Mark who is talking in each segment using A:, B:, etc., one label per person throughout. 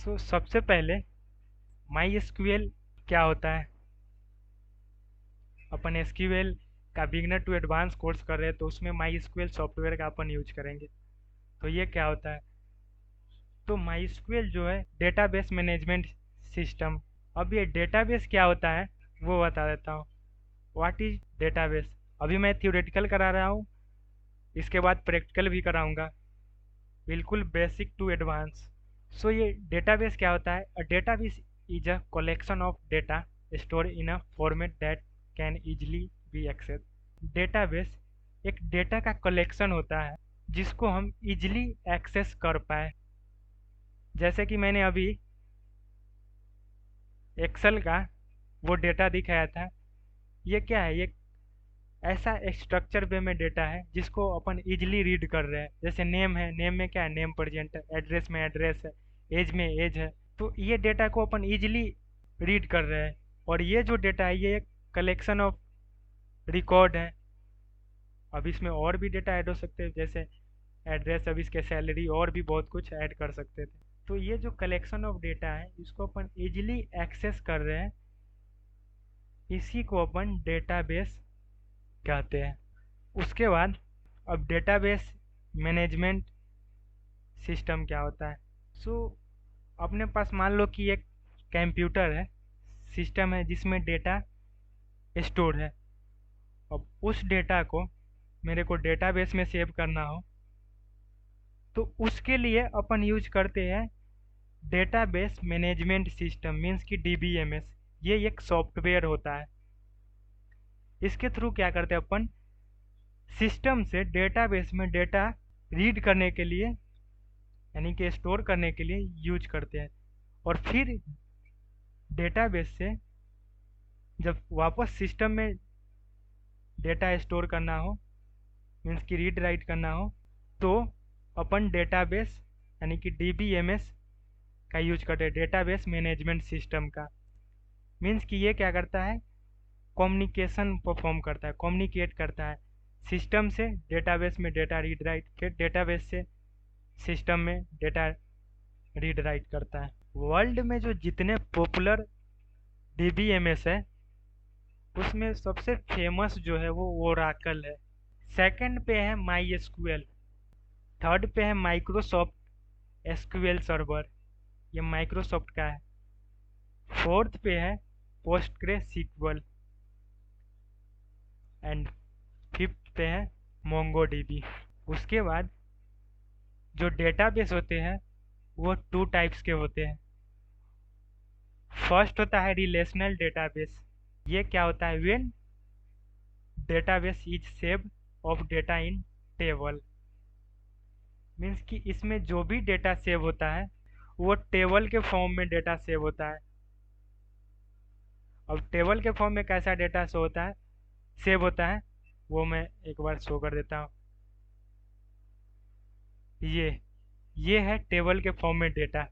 A: सबसे पहले my SQL क्या होता है। अपन एसक्यूएल का बिगनर टू एडवांस कोर्स कर रहे हैं तो उसमें माई एसक्यूएल सॉफ्टवेयर का अपन यूज करेंगे। तो ये क्या होता है, तो माई एसक्यूएल जो है डेटाबेस मैनेजमेंट सिस्टम। अब ये डेटाबेस क्या होता है वो बता देता हूँ। What is database. अभी मैं थियोरेटिकल करा रहा हूँ, इसके बाद प्रैक्टिकल भी कराऊंगा, बिल्कुल बेसिक टू एडवांस। ये डेटाबेस क्या होता है। A database is a collection of data stored in a format that can easily be accessed। Database एक डेटा का कलेक्शन होता है जिसको हम इजीली एक्सेस कर पाए। जैसे कि मैंने अभी एक्सेल का वो डेटा दिखाया था। ये क्या है, ये ऐसा स्ट्रक्चर वे में डेटा है जिसको अपन इजीली रीड कर रहे हैं। जैसे नेम है, नेम में क्या है, नेम प्रेजेंट है। एड्रेस में एड्रेस है, एज में एज है। तो ये डेटा को अपन इजीली रीड कर रहे हैं। और ये जो डेटा है ये एक कलेक्शन ऑफ रिकॉर्ड है। अब इसमें और भी डेटा ऐड हो सकते हैं, जैसे एड्रेस, अब इसके सैलरी और भी बहुत कुछ ऐड कर सकते थे। तो ये जो कलेक्शन ऑफ डेटा है इसको अपन इजीली एक्सेस कर रहे हैं, इसी को अपन डेटाबेस कहते हैं। उसके बाद अब डेटाबेस मैनेजमेंट सिस्टम क्या होता है। सो अपने पास मान लो कि एक कंप्यूटर है, सिस्टम है जिसमें डेटा स्टोर है। अब उस डेटा को मेरे को डेटाबेस में सेव करना हो तो उसके लिए अपन यूज करते हैं डेटाबेस मैनेजमेंट सिस्टम, मीन्स कि डीबीएमएस। ये एक सॉफ्टवेयर होता है। इसके थ्रू क्या करते हैं अपन, सिस्टम से डेटाबेस में डेटा रीड करने के लिए यानी कि स्टोर करने के लिए यूज करते हैं। और फिर डेटाबेस से जब वापस सिस्टम में डेटा स्टोर करना हो, मीन्स कि रीड राइट करना हो, तो अपन डेटाबेस यानी कि डीबीएमएस का यूज करते हैं, डेटाबेस मैनेजमेंट सिस्टम का। मीन्स कि ये क्या करता है, कम्युनिकेशन परफॉर्म करता है, कम्युनिकेट करता है सिस्टम से डेटाबेस में डेटा रीड राइट, फिर डेटाबेस से सिस्टम में डेटा रीड राइट करता है। वर्ल्ड में जो जितने पॉपुलर डीबीएमएस है उसमें सबसे फेमस जो है वो ओराकल है। सेकंड पे है माई एसक्यूएल। थर्ड पे है माइक्रोसॉफ्ट एसक्यूएल सर्वर, ये माइक्रोसॉफ्ट का है। फोर्थ पे है पोस्टग्रेसिक्वल एंड फिफ्थ पे है मोंगोडीबी। उसके बाद जो डेटाबेस होते हैं वो टू टाइप्स के होते हैं। फर्स्ट होता है रिलेशनल डेटाबेस। ये क्या होता है, when database is save of data in table. Means कि इसमें जो भी डेटा सेव होता है वो टेबल के फॉर्म में डेटा सेव होता है। अब टेबल के फॉर्म में कैसा डेटा शो होता है, सेव होता है, वो मैं एक बार शो कर देता हूँ। ये है टेबल के फॉर्म में डेटा।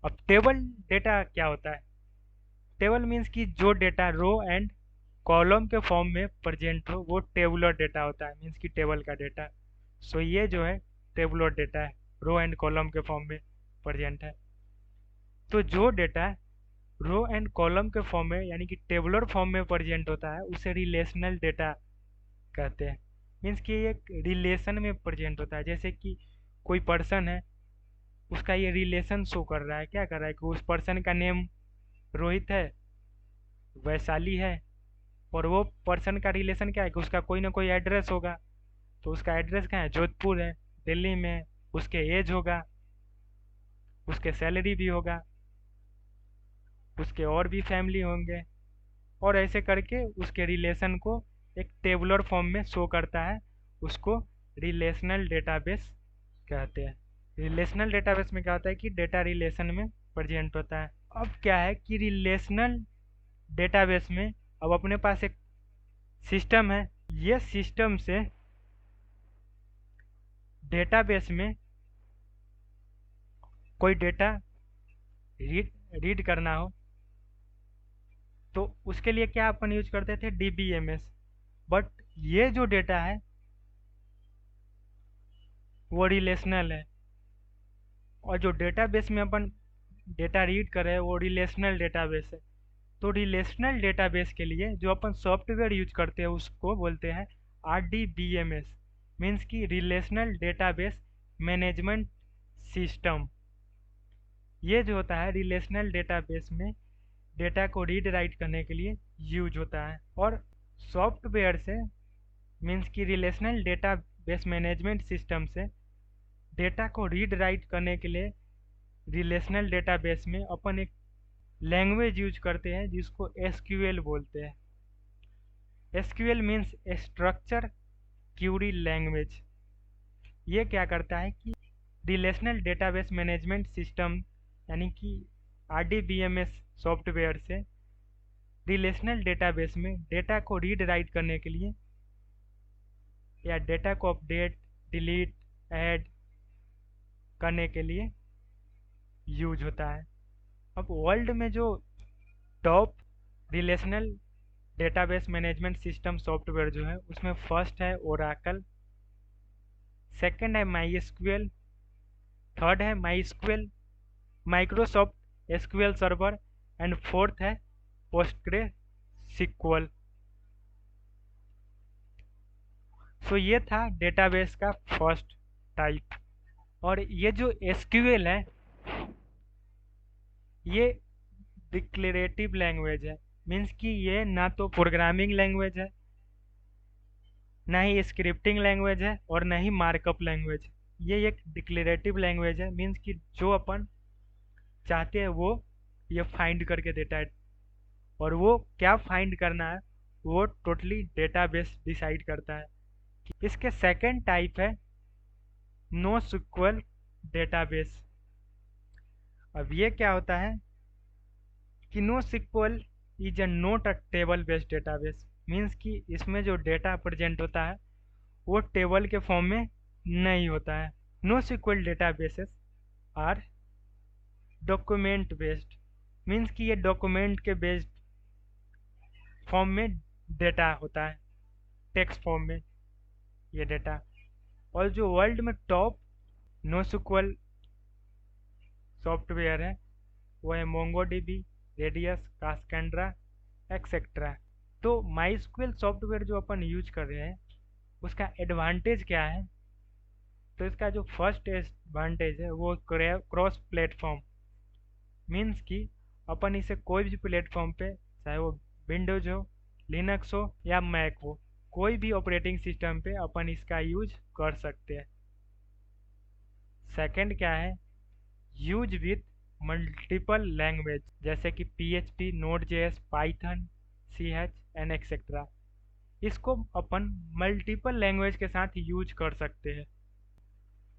A: अब टेबल डेटा क्या होता है, टेबल मीन्स कि जो डेटा रो एंड कॉलम के फॉर्म में प्रेजेंट हो वो टेबुलर डेटा होता है, मीन्स कि टेबल का डेटा। ये जो है टेबुलर डेटा है, रो एंड कॉलम के फॉर्म में प्रेजेंट है। तो जो डेटा रो एंड कॉलम के फॉर्म में यानी कि टेबुलर फॉर्म में प्रेजेंट होता है उसे रिलेशनल डेटा कहते हैं। मीन्स कि ये एक रिलेशन में प्रेजेंट होता है। जैसे कि कोई पर्सन है, उसका ये रिलेशन शो कर रहा है, क्या कर रहा है कि उस पर्सन का नेम रोहित है, वैशाली है, और वो पर्सन का रिलेशन क्या है कि उसका कोई ना कोई एड्रेस होगा। तो उसका एड्रेस कहाँ है, जोधपुर है, दिल्ली में। उसके एज होगा, उसके सैलरी भी होगा, उसके और भी फैमिली होंगे, और ऐसे करके उसके रिलेशन को एक टेबुलर फॉर्म में शो करता है। उसको रिलेशनल डेटाबेस कहते हैं। रिलेशनल डेटाबेस में क्या होता है कि डेटा रिलेशन में प्रेजेंट होता है। अब क्या है कि रिलेशनल डेटाबेस में अब अपने पास एक सिस्टम है। ये सिस्टम से डेटाबेस में कोई डेटा रीड करना हो तो उसके लिए क्या अपन यूज करते थे, डीबीएमएस। बट ये जो डेटा है वो रिलेशनल है। और जो डेटाबेस में अपन डेटा रीड कर रहे हैं वो रिलेशनल डेटाबेस है। तो रिलेशनल डेटाबेस के लिए जो अपन सॉफ्टवेयर यूज करते हैं उसको बोलते हैं RDBMS, मीन्स कि रिलेशनल डेटाबेस मैनेजमेंट सिस्टम। ये जो होता है रिलेशनल डेटाबेस में डेटा को रीड राइट करने के लिए यूज होता है। और सॉफ्टवेयर से मीन्स कि रिलेशनल डेटाबेस मैनेजमेंट सिस्टम से डेटा को रीड राइट करने के लिए रिलेशनल डेटाबेस में अपन एक लैंग्वेज यूज करते हैं जिसको SQL बोलते हैं। SQL means structure Curie language. ये क्या करता है कि रिलेशनल डेटाबेस मैनेजमेंट सिस्टम यानी कि RDBMS सॉफ्टवेयर से रिलेशनल डेटाबेस में डेटा को रीड राइट करने के लिए या डेटा को अपडेट डिलीट ऐड करने के लिए यूज होता है। अब वर्ल्ड में जो top relational database management system software जो है उसमें फर्स्ट है ओराकल, सेकंड है MySQL, थर्ड है MySQL Microsoft SQL server and fourth है PostgreSQL। सो ये था डेटाबेस का फर्स्ट टाइप। और ये जो SQL है ये डिक्लेरेटिव लैंग्वेज है, मीन्स कि ये ना तो प्रोग्रामिंग लैंग्वेज है, ना ही स्क्रिप्टिंग लैंग्वेज है और ना ही मार्कअप लैंग्वेज। ये एक डिक्लेरेटिव लैंग्वेज है, मीन्स कि जो अपन चाहते हैं वो ये फाइंड करके देता है, और वो क्या फाइंड करना है वो टोटली डेटाबेस डिसाइड करता है। इसके सेकंड टाइप है NoSQL डेटाबेस। अब ये क्या होता है कि NoSQL is a not a table based database, means कि इसमें जो डेटा प्रेजेंट होता है वो टेबल के फॉर्म में नहीं होता है। NoSQL databases are document based, means कि ये डॉक्यूमेंट के बेस्ड फॉर्म में डेटा होता है, टेक्स्ट फॉर्म में ये डेटा। और जो वर्ल्ड में टॉप NoSQL सॉफ्टवेयर है वो है MongoDB, रेडियस, कास्केंड्रा एक्सेट्रा। तो MySQL सॉफ्टवेयर जो अपन यूज कर रहे हैं उसका एडवांटेज क्या है? तो इसका जो फर्स्ट एडवांटेज है वो क्रॉस प्लेटफॉर्म, मीन्स कि अपन इसे कोई भी प्लेटफॉर्म पे, चाहे वो विंडोज हो, लिनक्स हो या मैक हो, कोई भी ऑपरेटिंग सिस्टम पे अपन इसका यूज कर सकते हैं। सेकंड क्या है, यूज विथ मल्टीपल लैंग्वेज जैसे कि PHP, Node.js, Python, CH and etcetera. इसको अपन मल्टीपल लैंग्वेज के साथ यूज कर सकते हैं।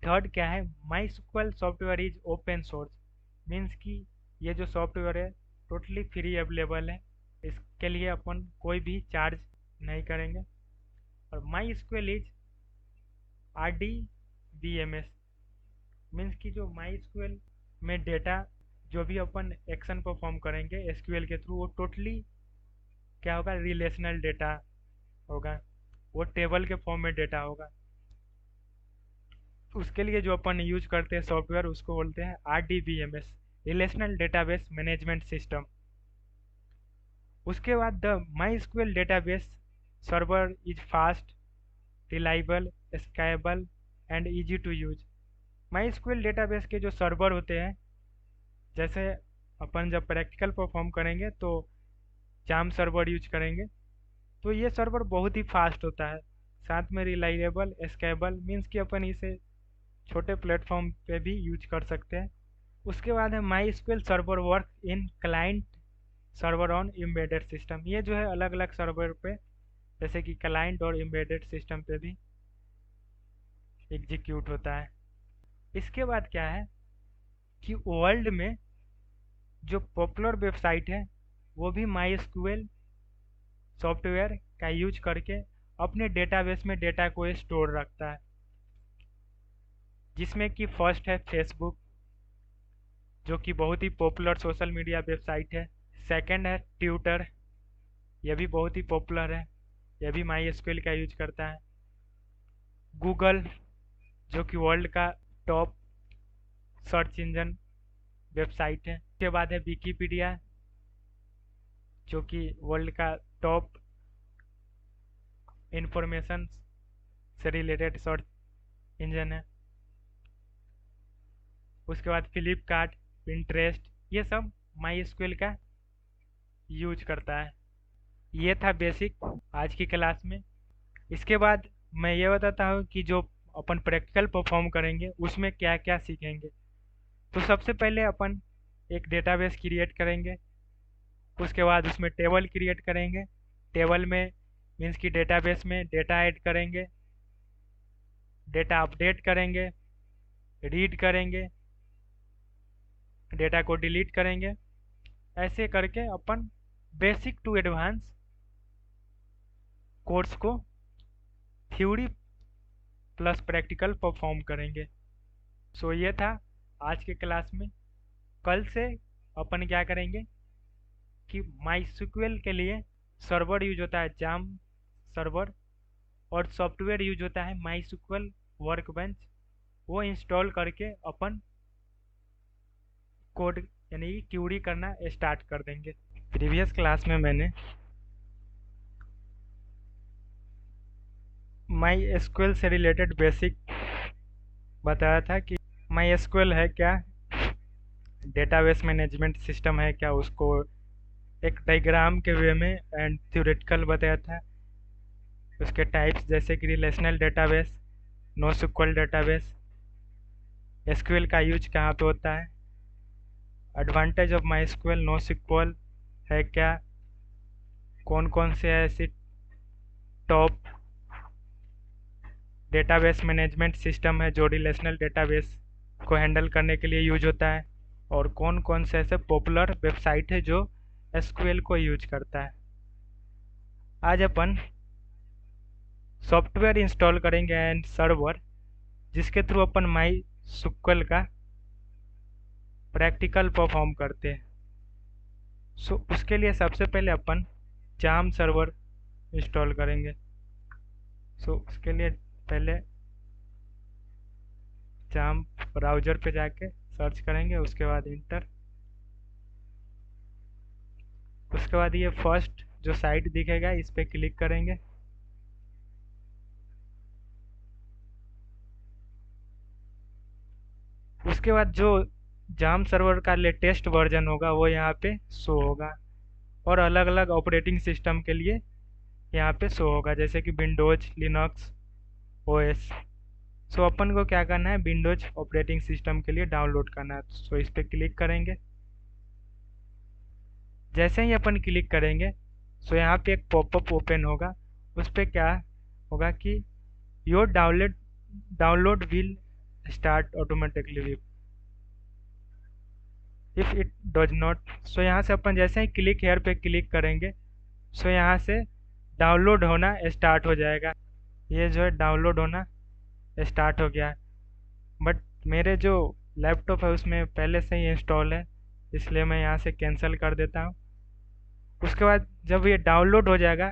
A: थर्ड क्या है, MySQL software is open source, means कि ये जो सॉफ्टवेयर है टोटली फ्री अवेलेबल है, इसके लिए अपन कोई भी चार्ज नहीं करेंगे। और MySQL इज RDBMS, मीन्स कि जो MySQL में डेटा जो भी अपन एक्शन परफॉर्म करेंगे SQL के थ्रू वो टोटली क्या होगा, रिलेशनल डेटा होगा, वो टेबल के फॉर्म में डेटा होगा। उसके लिए जो अपन यूज करते हैं सॉफ्टवेयर उसको बोलते हैं RDBMS, relational database management system. उसके बाद the MySQL database server is fast, reliable, scalable and easy to use. MySQL database के जो सर्वर होते हैं, जैसे अपन जब प्रैक्टिकल परफॉर्म करेंगे तो जाम सर्वर यूज करेंगे, तो ये सर्वर बहुत ही फास्ट होता है, साथ में रिलायबल, स्केलेबल, मीन्स कि अपन इसे छोटे प्लेटफॉर्म पे भी यूज कर सकते हैं। उसके बाद है MySQL server work in client server on embedded system. ये जो है अलग अलग सर्वर पे जैसे कि क्लाइंट और एम्बेडेड सिस्टम पे भी एग्जीक्यूट होता है। इसके बाद क्या है कि वर्ल्ड में जो पॉपुलर वेबसाइट है वो भी MySQL सॉफ्टवेयर का यूज करके अपने डेटाबेस में डेटा को स्टोर रखता है, जिसमें कि फर्स्ट है फेसबुक जो कि बहुत ही पॉपुलर सोशल मीडिया वेबसाइट है। सेकंड है ट्विटर, यह भी बहुत ही पॉपुलर है, यह भी MySQL का यूज करता है। गूगल जो कि वर्ल्ड का टॉप सर्च इंजन वेबसाइट है। उसके बाद है विकिपीडिया, जो कि वर्ल्ड का टॉप इंफॉर्मेशन से रिलेटेड सर्च इंजन है। उसके बाद फ्लिपकार्ट, पिंटरेस्ट, ये सब माई एसक्यूएल का यूज करता है। ये था बेसिक आज की क्लास में। इसके बाद मैं ये बताता हूँ कि जो अपन प्रैक्टिकल परफॉर्म करेंगे उसमें क्या क्या सीखेंगे। तो सबसे पहले अपन एक डेटाबेस क्रिएट करेंगे। उसके बाद उसमें टेबल क्रिएट करेंगे। टेबल में मीन्स कि डेटाबेस में डेटा ऐड करेंगे, डेटा अपडेट करेंगे, रीड करेंगे, डेटा को डिलीट करेंगे। ऐसे करके अपन बेसिक टू एडवांस कोर्स को थ्योरी प्लस प्रैक्टिकल परफॉर्म करेंगे। सो ये था आज के क्लास में। कल से अपन क्या करेंगे कि माईएसक्यूएल के लिए सर्वर यूज होता है जाम सर्वर, और सॉफ्टवेयर यूज होता है माईएसक्यूएल वर्कबेंच। वो इंस्टॉल करके अपन कोड यानी कि क्यूरी करना स्टार्ट कर देंगे। प्रीवियस क्लास में मैंने माईएसक्यूएल से रिलेटेड बेसिक बताया था कि माईएसक्यूएल है क्या, डेटाबेस मैनेजमेंट सिस्टम है क्या, उसको एक डायग्राम के वे में एंड थ्योरेटिकल बताया था। उसके टाइप्स जैसे कि relational database, NoSQL database, SQL का यूज कहाँ पे होता है, एडवांटेज ऑफ माईएसक्यूएल, नोएसक्यूएल है क्या, कौन कौन से ऐसे टॉप डेटाबेस मैनेजमेंट सिस्टम है जो रिलेशनल डेटाबेस को हैंडल करने के लिए यूज होता है, और कौन कौन से ऐसे पॉपुलर वेबसाइट है जो एसक्यूएल को यूज करता है। आज अपन सॉफ्टवेयर इंस्टॉल करेंगे एंड सर्वर, जिसके थ्रू अपन माईएसक्यूएल का प्रैक्टिकल परफॉर्म करते हैं। सो उसके लिए सबसे पहले अपन जाम सर्वर इंस्टॉल करेंगे। सो उसके लिए पहले जाम ब्राउज़र पे जाके सर्च करेंगे, उसके बाद इंटर। उसके बाद ये फर्स्ट जो साइट दिखेगा इस पे क्लिक करेंगे। उसके बाद जो जाम सर्वर का लेटेस्ट वर्जन होगा वो यहाँ पे शो होगा, और अलग अलग ऑपरेटिंग सिस्टम के लिए यहाँ पे शो होगा, जैसे कि विंडोज, लिनक्स, ओएस। सो अपन को क्या करना है, विंडोज ऑपरेटिंग सिस्टम के लिए डाउनलोड करना है। सो इस पे क्लिक करेंगे। जैसे ही अपन क्लिक करेंगे सो यहाँ पे एक पॉपअप ओपन होगा। उस पे क्या होगा कि your download will start automatically if it does not. So यहाँ से अपन जैसे ही क्लिक हेयर पे क्लिक करेंगे सो यहाँ से डाउनलोड होना स्टार्ट हो जाएगा। ये जो है डाउनलोड होना स्टार्ट हो गया है, बट मेरे जो लैपटॉप है उसमें पहले से ही इंस्टॉल है, इसलिए मैं यहाँ से कैंसिल कर देता हूँ। उसके बाद जब ये डाउनलोड हो जाएगा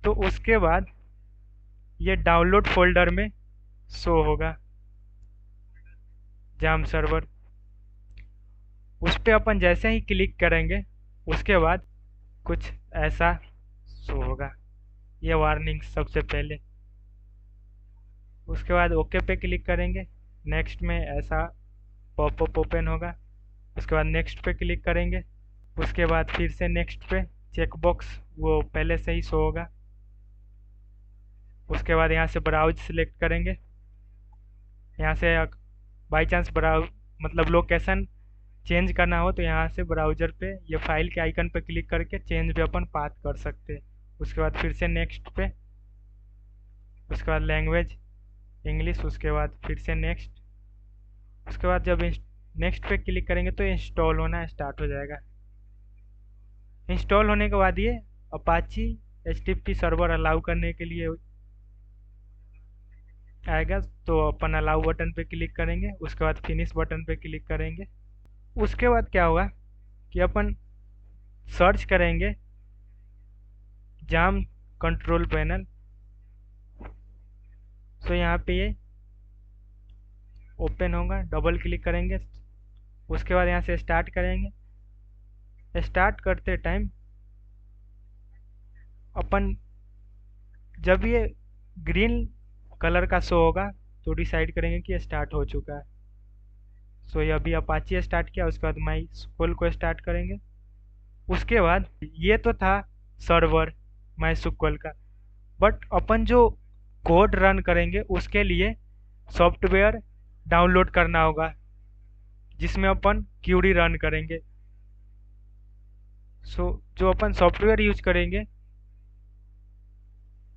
A: तो उसके बाद ये डाउनलोड फोल्डर में शो होगा जाम सर्वर। उस पर अपन जैसे ही क्लिक करेंगे उसके बाद कुछ ऐसा शो होगा, ये वार्निंग सबसे पहले। उसके बाद ओके पे क्लिक करेंगे, नेक्स्ट में ऐसा पॉपअप ओपन होगा। उसके बाद नेक्स्ट पे क्लिक करेंगे, उसके बाद फिर से नेक्स्ट पे चेकबॉक्स वो पहले से ही शो होगा। उसके बाद यहाँ से ब्राउज सिलेक्ट करेंगे। यहाँ से बाई चांस ब्राउज मतलब लोकेशन चेंज करना हो तो यहाँ से ब्राउज़र पे ये फाइल के आइकन पे क्लिक करके चेंज भी अपन पाथ कर सकते हैं। उसके बाद फिर से नेक्स्ट पे, उसके बाद लैंग्वेज इंग्लिश, उसके बाद फिर से नेक्स्ट। उसके बाद जब नेक्स्ट पे क्लिक करेंगे तो इंस्टॉल होना स्टार्ट हो जाएगा। इंस्टॉल होने के बाद ये अपाची HTTP सर्वर अलाउ करने के लिए आएगा, तो अपन अलाउ बटन पे क्लिक करेंगे। उसके बाद फिनिश बटन पे क्लिक करेंगे। उसके बाद क्या होगा कि अपन सर्च करेंगे जाम कंट्रोल पैनल। तो यहाँ पे ये ओपन होगा, डबल क्लिक करेंगे, उसके बाद यहाँ से स्टार्ट करेंगे। स्टार्ट करते टाइम अपन जब ये ग्रीन कलर का शो होगा तो डिसाइड करेंगे कि ये स्टार्ट हो चुका है। सो ये अभी अपाची स्टार्ट किया, उसके बाद माई स्कूल को स्टार्ट करेंगे। उसके बाद ये तो था सर्वर माई स्कूल का, बट अपन जो कोड रन करेंगे उसके लिए सॉफ्टवेयर डाउनलोड करना होगा जिसमें अपन क्यूरी रन करेंगे। सो जो अपन सॉफ्टवेयर यूज करेंगे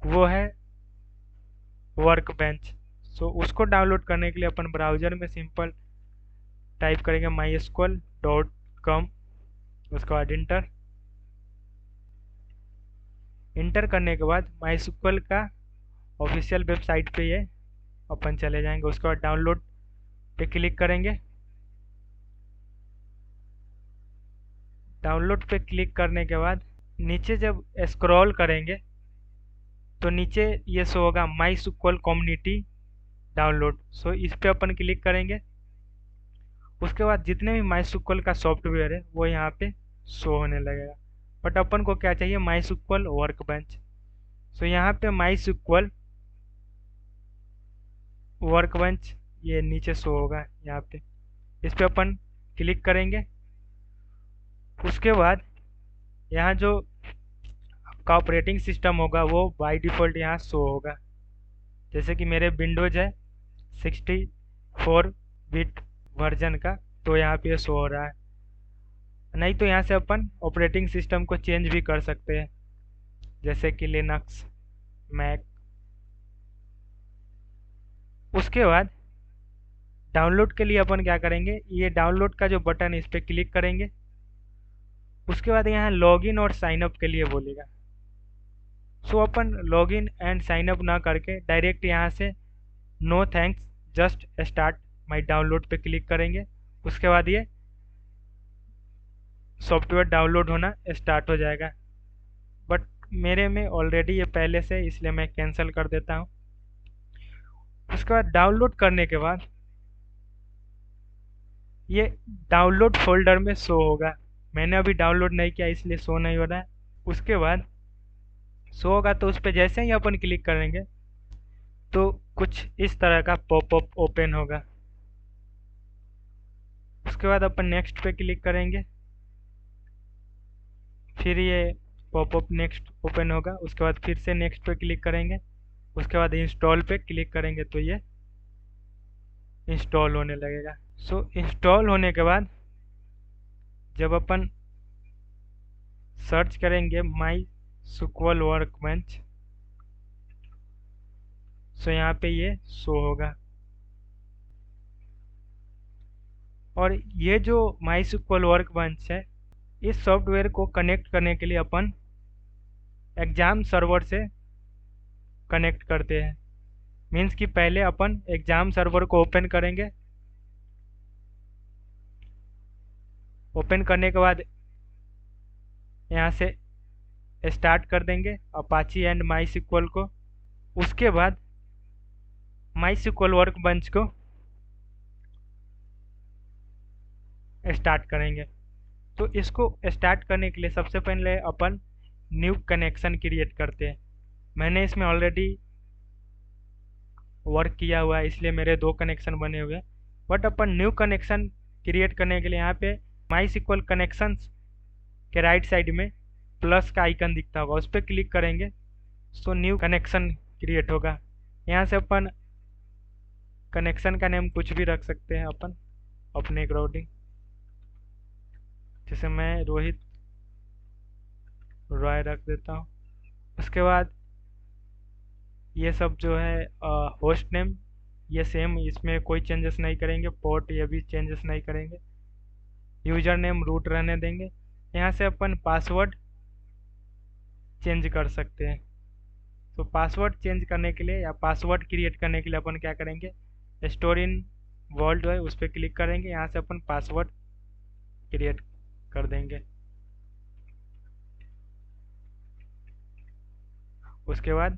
A: वो है वर्क बेंच। सो उसको डाउनलोड करने के लिए अपन ब्राउज़र में सिंपल टाइप करेंगे mysql.com, उसके बाद इंटर। इंटर करने के बाद mysql का ऑफिशियल वेबसाइट पे ये अपन चले जाएंगे। उसके बाद डाउनलोड पे क्लिक करेंगे। डाउनलोड पे क्लिक करने के बाद नीचे जब स्क्रॉल करेंगे तो नीचे ये शो होगा mysql कम्युनिटी डाउनलोड। सो इस पे अपन क्लिक करेंगे। उसके बाद जितने भी mysql का सॉफ्टवेयर है वो यहाँ पे शो होने लगेगा। बट अपन को क्या चाहिए, mysql वर्कबेंच। सो यहाँ पे mysql वर्कबेंच ये नीचे शो होगा यहाँ पे, इस पे अपन क्लिक करेंगे। उसके बाद यहाँ जो आपका ऑपरेटिंग सिस्टम होगा वो बाय डिफ़ॉल्ट यहाँ शो होगा। जैसे कि मेरे विंडोज है 64 बिट वर्जन का, तो यहाँ पे शो हो रहा है। नहीं तो यहाँ से अपन ऑपरेटिंग सिस्टम को चेंज भी कर सकते हैं, जैसे कि लिनक्स, मैक। उसके बाद डाउनलोड के लिए अपन क्या करेंगे, ये डाउनलोड का जो बटन है इस पर क्लिक करेंगे। उसके बाद यहाँ लॉगिन और साइन अप के लिए बोलेगा। सो अपन लॉगिन एंड साइन अप ना करके डायरेक्ट यहाँ से no thanks just start my download पे क्लिक करेंगे। उसके बाद ये सॉफ्टवेयर डाउनलोड होना स्टार्ट हो जाएगा। बट मेरे में ऑलरेडी ये पहले से, इसलिए मैं कैंसिल कर देता हूँ। उसके बाद डाउनलोड करने के बाद ये डाउनलोड फोल्डर में शो होगा। मैंने अभी डाउनलोड नहीं किया इसलिए शो नहीं हो रहा है। उसके बाद शो होगा तो उस पर जैसे ही अपन क्लिक करेंगे तो कुछ इस तरह का पॉपअप ओपन होगा। उसके बाद अपन नेक्स्ट पे क्लिक करेंगे, फिर ये पॉपअप नेक्स्ट ओपन होगा। उसके बाद फिर से नेक्स्ट पे क्लिक करेंगे। उसके बाद इंस्टॉल पे क्लिक करेंगे तो ये इंस्टॉल होने लगेगा। सो इंस्टॉल होने के बाद जब अपन सर्च करेंगे mysql वर्कबेंच, सो यहाँ पे ये शो होगा। और ये जो mysql वर्कबेंच है, इस सॉफ्टवेयर को कनेक्ट करने के लिए अपन एग्जाम सर्वर से कनेक्ट करते हैं। मीन्स कि पहले अपन एग्जाम सर्वर को ओपन करेंगे। ओपन करने के बाद यहाँ से स्टार्ट कर देंगे अपाची एंड mysql को। उसके बाद mysql वर्कबेंच को स्टार्ट करेंगे। तो इसको स्टार्ट करने के लिए सबसे पहले अपन न्यू कनेक्शन क्रिएट करते हैं। मैंने इसमें ऑलरेडी वर्क किया हुआ है इसलिए मेरे 2 कनेक्शन बने हुए हैं। But upon new connection create करने के लिए यहाँ पे mysql कनेक्शंस के राइट साइड में प्लस का आइकन दिखता होगा, उस पर क्लिक करेंगे तो न्यू कनेक्शन क्रिएट होगा। यहाँ से अपन कनेक्शन का नेम कुछ भी रख सकते हैं अपन अपने अकॉर्डिंग। जैसे मैं रोहित रॉय रख देता हूँ। उसके बाद ये सब जो है होस्ट नेम ये सेम, इसमें कोई चेंजेस नहीं करेंगे। पोर्ट ये भी चेंजेस नहीं करेंगे। यूजर नेम रूट रहने देंगे। यहाँ से अपन पासवर्ड चेंज कर सकते हैं। तो पासवर्ड चेंज करने के लिए या पासवर्ड क्रिएट करने के लिए अपन क्या करेंगे, स्टोर इन वर्ल्ड है उस पर क्लिक करेंगे। यहाँ से अपन पासवर्ड क्रिएट कर देंगे। उसके बाद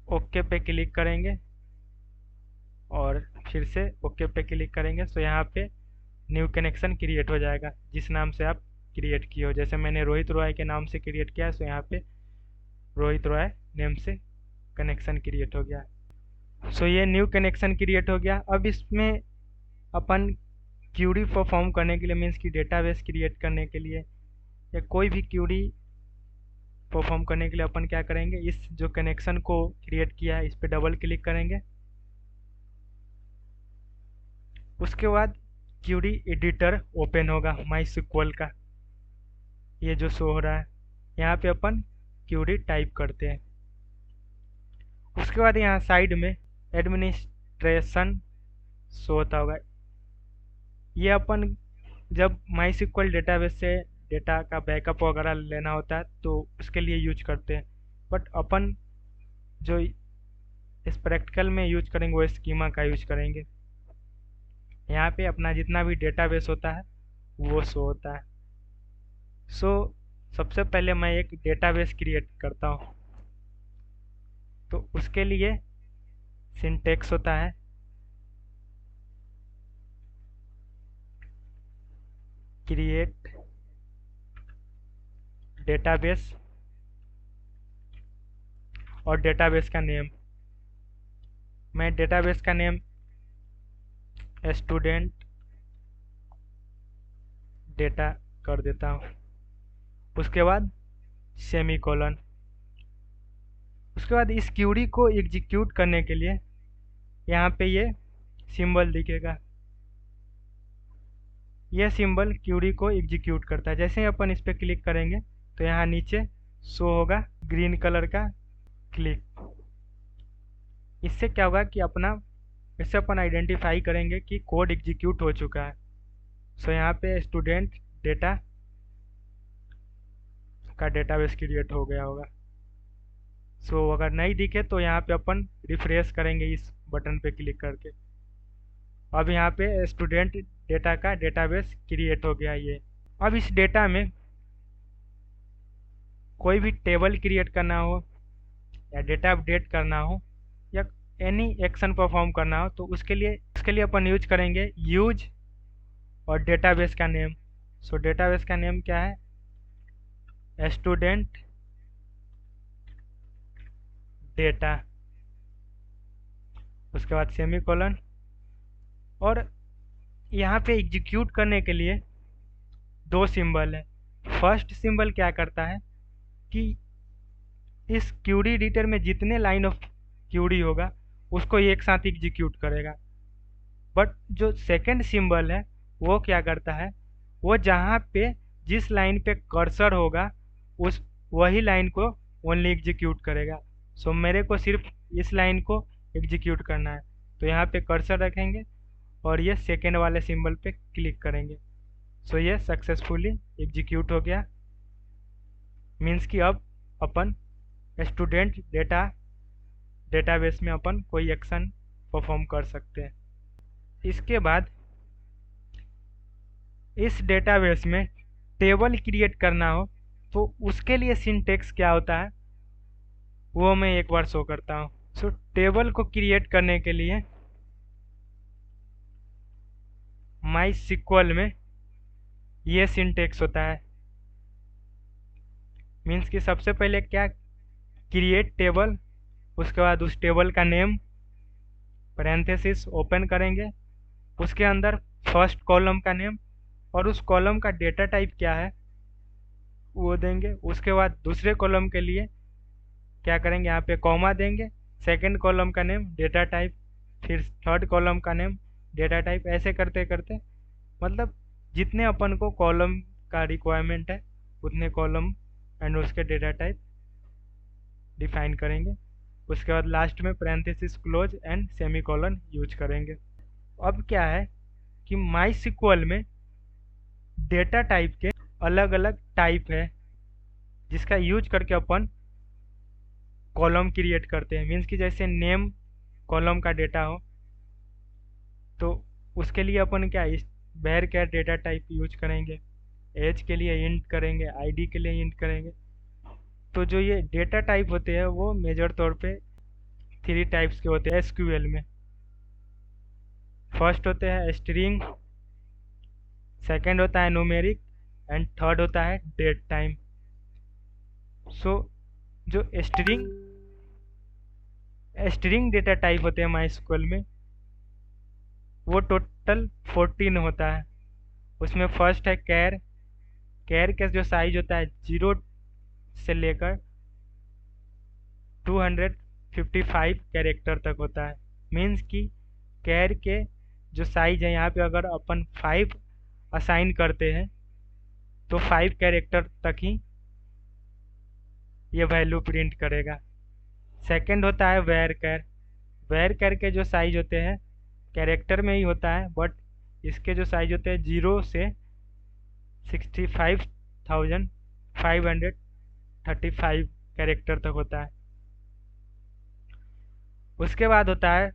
A: ओके पे क्लिक करेंगे और फिर से ओके पे क्लिक करेंगे। सो यहाँ पे न्यू कनेक्शन क्रिएट हो जाएगा जिस नाम से आप क्रिएट किए हो। जैसे मैंने रोहित रॉय के नाम से क्रिएट किया है, सो यहाँ पे रोहित रॉय नेम से कनेक्शन क्रिएट हो गया। सो ये न्यू कनेक्शन क्रिएट हो गया। अब इसमें अपन क्यूरी परफॉर्म करने के लिए, मीन्स कि डेटाबेस क्रिएट करने के लिए या कोई भी क्यूरी परफॉर्म करने के लिए अपन क्या करेंगे, इस जो कनेक्शन को क्रिएट किया है इस पर डबल क्लिक करेंगे। उसके बाद क्यूरी एडिटर ओपन होगा माई सिक्वल का, ये जो शो हो रहा है। यहाँ पे अपन क्यूरी टाइप करते हैं। उसके बाद यहाँ साइड में एडमिनिस्ट्रेशन शो होता होगा। ये अपन जब माई सिक्वल डेटाबेस से डेटा का बैकअप वगैरह लेना होता है तो उसके लिए यूज करते हैं। बट अपन जो इस प्रैक्टिकल में यूज करेंगे वो स्कीमा का यूज करेंगे। यहाँ पे अपना जितना भी डेटाबेस होता है वो शो होता है। सो सबसे पहले मैं एक डेटाबेस क्रिएट करता हूँ। तो उसके लिए सिंटेक्स होता है क्रिएट डेटाबेस और डेटाबेस का नेम। मैं डेटाबेस का नेम स्टूडेंट डेटा कर देता हूँ। उसके बाद सेमीकोलन। उसके बाद इस क्यूरी को एग्जीक्यूट करने के लिए यहाँ पे ये सिंबल दिखेगा। यह सिंबल क्यूरी को एग्जीक्यूट करता है। जैसे ही अपन इस पर क्लिक करेंगे तो यहाँ नीचे शो होगा ग्रीन कलर का क्लिक। इससे क्या होगा कि इससे अपन आइडेंटिफाई करेंगे कि कोड एग्जीक्यूट हो चुका है। सो यहाँ पे स्टूडेंट डेटा का डेटाबेस क्रिएट हो गया होगा। सो अगर नहीं दिखे तो यहाँ पे अपन रिफ्रेश करेंगे इस बटन पे क्लिक करके। अब यहाँ पे स्टूडेंट डेटा का डेटाबेस क्रिएट हो गया ये। अब इस डेटा में कोई भी टेबल क्रिएट करना हो या डेटा अपडेट करना हो या एनी एक्शन परफॉर्म करना हो तो उसके लिए अपन यूज करेंगे यूज और डेटाबेस का नेम। सो डेटाबेस का नेम क्या है, स्टूडेंट डेटा, उसके बाद सेमीकोलन। और यहाँ पे एग्जीक्यूट करने के लिए दो सिंबल है। फर्स्ट सिंबल क्या करता है कि इस क्यूरी एडिटर में जितने लाइन ऑफ क्यूरी होगा उसको एक साथ एग्जीक्यूट करेगा। बट जो सेकंड सिंबल है वो क्या करता है, वो जहाँ पे जिस लाइन पे कर्सर होगा उस वही लाइन को ओनली एग्जीक्यूट करेगा। सो मेरे को सिर्फ इस लाइन को एग्जीक्यूट करना है तो यहाँ पे कर्सर रखेंगे और ये सेकेंड वाले सिंबल पे क्लिक करेंगे। सो ये सक्सेसफुली एग्जीक्यूट हो गया। मीन्स कि अब अपन स्टूडेंट डेटाबेस में अपन कोई एक्शन परफॉर्म कर सकते हैं। इसके बाद इस डेटाबेस में टेबल क्रिएट करना हो तो उसके लिए सिंटेक्स क्या होता है वो मैं एक बार शो करता हूँ। सो टेबल को क्रिएट करने के लिए माई सिक्वल में ये सिंटेक्स होता है। मीन्स कि सबसे पहले क्या, क्रिएट टेबल, उसके बाद उस टेबल का नेम पैरेंथेसिस ओपन करेंगे, उसके अंदर फर्स्ट कॉलम का नेम और उस कॉलम का डेटा टाइप क्या है वो देंगे। उसके बाद दूसरे कॉलम के लिए क्या करेंगे, यहाँ पे कॉमा देंगे, सेकंड कॉलम का नेम डेटा टाइप, फिर थर्ड कॉलम का नेम डेटा टाइप। ऐसे करते करते मतलब जितने अपन को कॉलम का रिक्वायरमेंट है उतने कॉलम एंड उसके डेटा टाइप डिफाइन करेंगे। उसके बाद लास्ट में parenthesis close and semicolon use करेंगे। अब क्या है कि माई सिक्वल में डेटा टाइप के अलग अलग टाइप है जिसका यूज करके अपन कॉलम क्रिएट करते हैं। मीन्स कि जैसे नेम कॉलम का डेटा हो तो उसके लिए अपन क्या वेर क्या डेटा टाइप यूज करेंगे, एज के लिए इंट करेंगे, आईडी के लिए इंट करेंगे। तो जो ये डेटा टाइप होते हैं वो मेजर तौर पे 3 टाइप्स के होते हैं एसक्यूएल में। फर्स्ट होते हैं स्ट्रिंग, सेकंड होता है न्यूमेरिक एंड थर्ड होता है डेट टाइम। सो जो स्ट्रिंग डेटा टाइप होते हैं माइस्क्ल में, वो टोटल 14 होता है। उसमें फर्स्ट है कैर। कैर का जो साइज होता है 0 से लेकर 255 कैरेक्टर तक होता है। मीन्स कि कैर के जो साइज है, यहाँ पे अगर अपन 5 असाइन करते हैं तो 5 कैरेक्टर तक ही ये वैल्यू प्रिंट करेगा। सेकंड होता है वेर कैर। वेर कैर के जो साइज होते हैं कैरेक्टर में ही होता है, बट इसके जो साइज होते हैं 0 से 65,535 कैरेक्टर तक होता है। उसके बाद होता है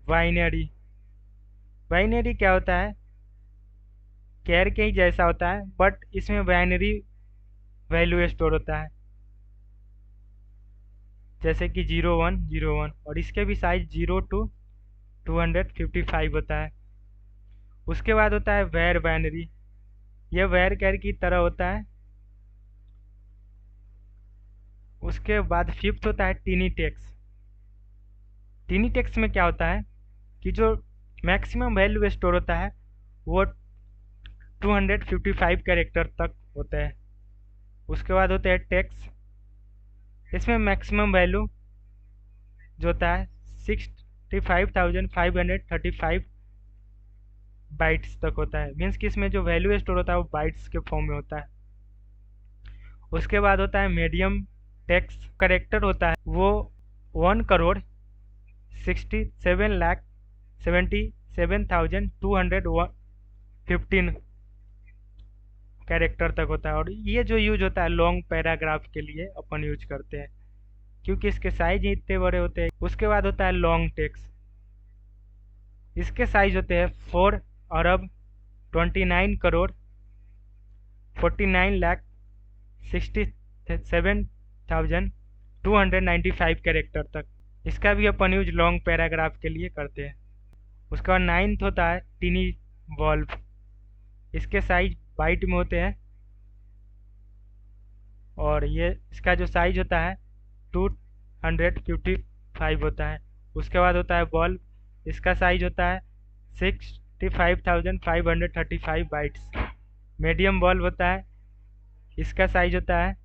A: बाइनरी। बाइनरी क्या होता है? कैर के ही जैसा होता है, बट इसमें बाइनरी वैल्यू स्टोर होता है, जैसे कि 0101, और इसके भी साइज 0 to 255 होता है। उसके बाद होता है वेर बाइनरी। यह वेर कैर की तरह होता है। उसके बाद फिफ्थ होता है टीनी टेक्स। टीनी टेक्स में क्या होता है कि जो मैक्सिमम वैल्यू स्टोर होता है वो 255 कैरेक्टर तक होता है। उसके बाद होता है टेक्स। इसमें मैक्सिमम वैल्यू जो होता है 65,535 बाइट्स तक होता है। मीन्स कि इसमें जो वैल्यू स्टोर होता है वो बाइट्स के फॉर्म में होता है। उसके बाद होता है मीडियम टेक्स। कैरेक्टर होता है वो 1,67,77,215 कैरेक्टर तक होता है। और ये जो यूज होता है लॉन्ग पैराग्राफ के लिए अपन यूज करते हैं, क्योंकि इसके साइज ही इतने बड़े होते हैं। उसके बाद होता है लॉन्ग टेक्स्ट। इसके साइज होते हैं 4 अरब 29 करोड़ 49,67,295 कैरेक्टर तक। इसका भी अपन यूज लॉन्ग पैराग्राफ के लिए करते हैं। उसका नाइन्थ होता है टीनी वॉल्व। इसके साइज बाइट में होते हैं, और ये इसका जो साइज होता है 255 होता है। उसके बाद होता है बॉल्ब। इसका साइज होता है 65,535 बाइट्स। मीडियम बॉल्ब होता है, इसका साइज होता है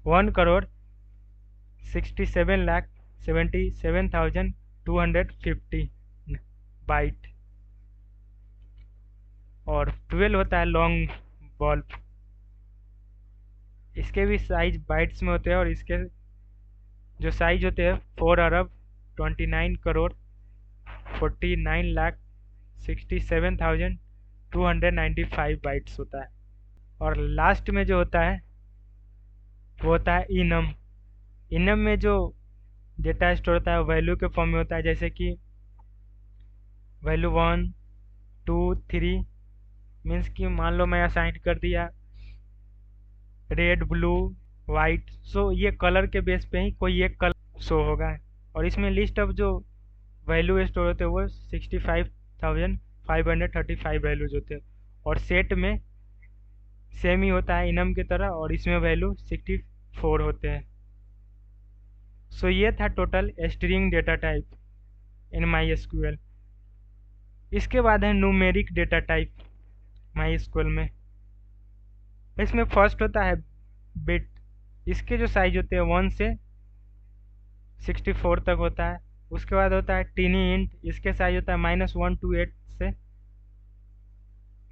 A: 1,67,77,250 बाइट। और 12 होता है लॉन्ग बॉल्ब। इसके भी साइज बाइट्स में होते हैं, और इसके जो साइज होते हैं 4 अरब 29 करोड़ 49,67,295 बाइट्स होता है। और लास्ट में जो होता है वो होता है इनम। इनम में जो डेटा स्टोर होता है वैल्यू के फॉर्म में होता है, जैसे कि वैल्यू 1 2 3। मीन्स कि मान लो मैं असाइन कर दिया रेड ब्लू वाइट, सो ये कलर के बेस पे ही कोई एक कलर शो होगा। और इसमें लिस्ट ऑफ जो वैल्यू स्टोर होते हैं वो 65,535 वैल्यूज होते हैं। और सेट में सेम ही होता है इनम की तरह, और इसमें वैल्यू 64 होते हैं। सो ये था total string data type in my SQL. इसके बाद है numeric data type my SQL में। इसमें फर्स्ट होता है बिट। इसके जो साइज होते हैं 1 से 64 तक होता है। उसके बाद होता है टीनी इंट। इसके साइज होता है -128 से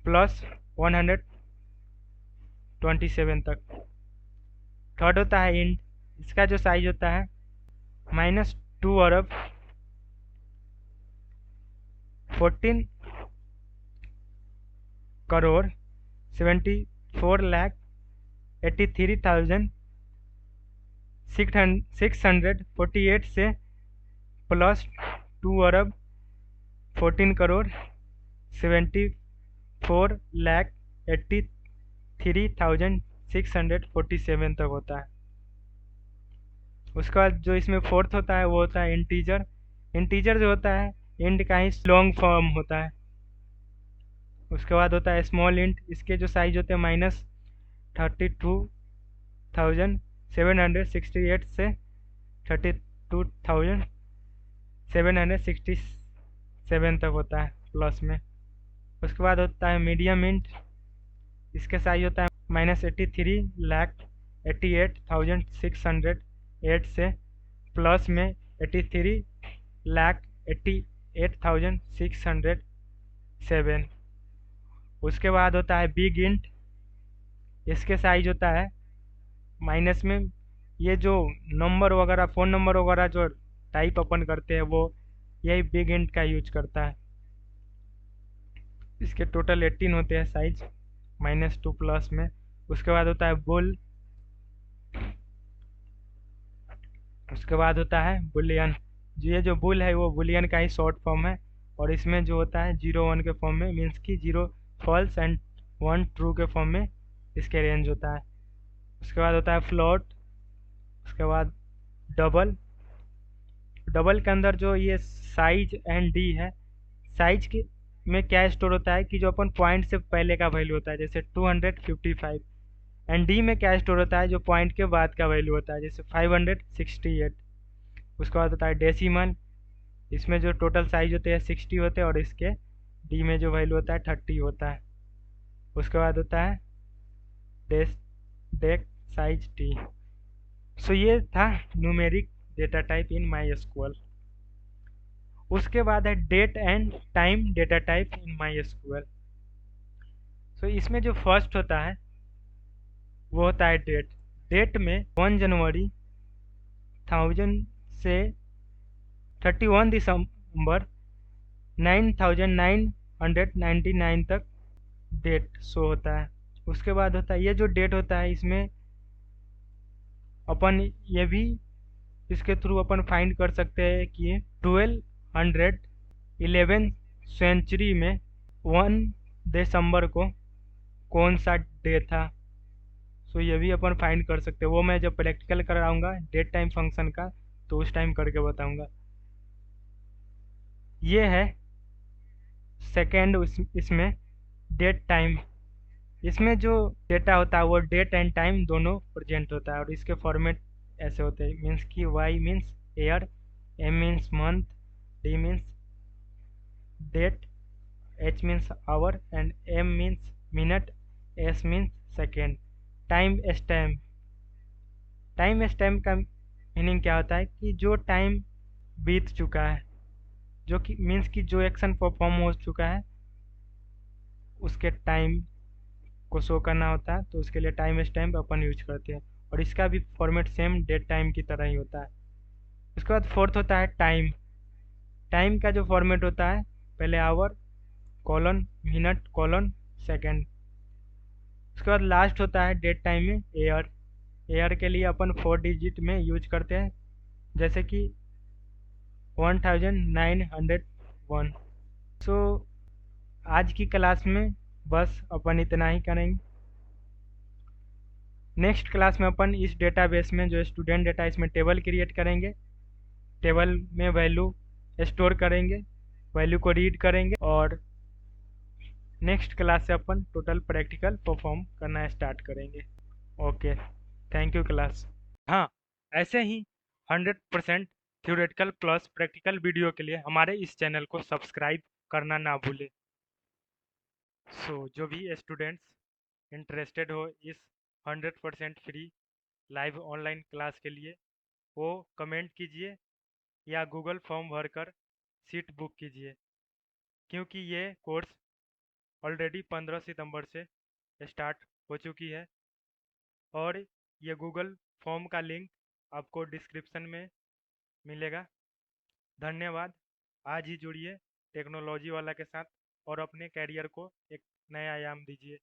A: +127 तक। थर्ड होता है इंट। इसका जो साइज होता है -2 अरब 14 करोड़ 74,83,648 से +2 अरब 14 करोड़ 74,83,647 तक होता है। उसके बाद जो इसमें फोर्थ होता है वो होता है इंटीजर। इंटीजर जो होता है इंट का ही लॉन्ग फॉर्म होता है। उसके बाद होता है स्मॉल इंट, इसके जो साइज होते हैं -32,768 से 32,767 तक होता है प्लस में। उसके बाद होता है मीडियम इंट, इसके साइज होता है -83,88,608 से प्लस में 83,88,607। उसके बाद होता है बिग इंट, इसके साइज होता है माइनस में, ये जो नंबर वगैरह फ़ोन नंबर वगैरह जो टाइप अपन करते हैं वो यही बिग इंट का यूज करता है। इसके टोटल 18 होते हैं साइज -2 प्लस में। उसके बाद होता है बुल, उसके बाद होता है बुलियन। ये जो बुल है वो बुलियन का ही शॉर्ट फॉर्म है, और इसमें जो होता है 0 1 के फॉर्म में, मीन्स कि 0 फॉल्स एंड 1 ट्रू के फॉर्म में इसके रेंज होता है। उसके बाद होता है फ्लोट, उसके बाद डबल। डबल के अंदर जो ये साइज एंड डी है, साइज के में क्या स्टोर होता है कि जो अपन पॉइंट से पहले का वैल्यू होता है जैसे 255, एंड डी में क्या स्टोर होता है जो पॉइंट के बाद का वैल्यू होता है जैसे 568। उसके बाद होता है डेसिमल, इसमें जो टोटल साइज होते हैं 60 होते हैं और इसके डी में जो वैल्यू होता है 30 होता है। उसके बाद होता है डेस डेक साइज टी। सो ये था numeric data type in MySQL. उसके बाद है date and time data type in MySQL. So इसमें जो फर्स्ट होता है वो होता है डेट। डेट में 1 जनवरी 1000 से 31 दिसंबर 9999 तक डेट शो होता है। उसके बाद होता है ये जो डेट होता है इसमें अपन ये भी इसके थ्रू अपन फाइंड कर सकते हैं कि 1211 सेंचुरी में 1 दिसंबर को कौन सा डे था। सो ये भी अपन फाइंड कर सकते हैं, वो मैं जब प्रैक्टिकल कराऊंगा डेट टाइम फंक्शन का तो उस टाइम करके बताऊंगा। ये है सेकेंड, इसमें डेट टाइम, इसमें जो डेटा होता है वो डेट एंड टाइम दोनों प्रेजेंट होता है, और इसके फॉर्मेट ऐसे होते हैं, मीन्स कि Y means year, M means month, D means date, H means hour and M means minute, S means second. Time stamp, time stamp का मीनिंग क्या होता है कि जो टाइम बीत चुका है, जो कि मीन्स कि जो एक्शन परफॉर्म हो चुका है उसके टाइम को शो करना होता है, तो उसके लिए टाइम स्टैम्प अपन यूज करते हैं, और इसका भी फॉर्मेट सेम डेट टाइम की तरह ही होता है। उसके बाद फोर्थ होता है टाइम। टाइम का जो फॉर्मेट होता है पहले hour colon minute colon second. उसके बाद लास्ट होता है डेट टाइम में एयर। एयर के लिए अपन 4 डिजिट में यूज करते हैं जैसे कि 1901। सो आज की क्लास में बस अपन इतना ही करेंगे। नेक्स्ट क्लास में अपन इस डेटाबेस में जो स्टूडेंट डेटा इसमें टेबल क्रिएट करेंगे, टेबल में वैल्यू स्टोर करेंगे, वैल्यू को रीड करेंगे, और नेक्स्ट क्लास से अपन टोटल प्रैक्टिकल परफॉर्म करना स्टार्ट करेंगे। Okay, thank you class. हाँ, ऐसे ही 100% थ्योरेटिकल प्लस प्रैक्टिकल वीडियो के लिए हमारे इस चैनल को सब्सक्राइब करना ना भूलें। जो भी स्टूडेंट्स इंटरेस्टेड हो इस 100% फ्री लाइव ऑनलाइन क्लास के लिए, वो कमेंट कीजिए या गूगल फॉर्म भरकर सीट बुक कीजिए, क्योंकि ये कोर्स ऑलरेडी 15 सितंबर से स्टार्ट हो चुकी है, और ये गूगल फॉर्म का लिंक आपको डिस्क्रिप्शन में मिलेगा। धन्यवाद। आज ही जुड़िए टेक्नोलॉजी वाला के साथ और अपने कैरियर को एक नया आयाम दीजिए।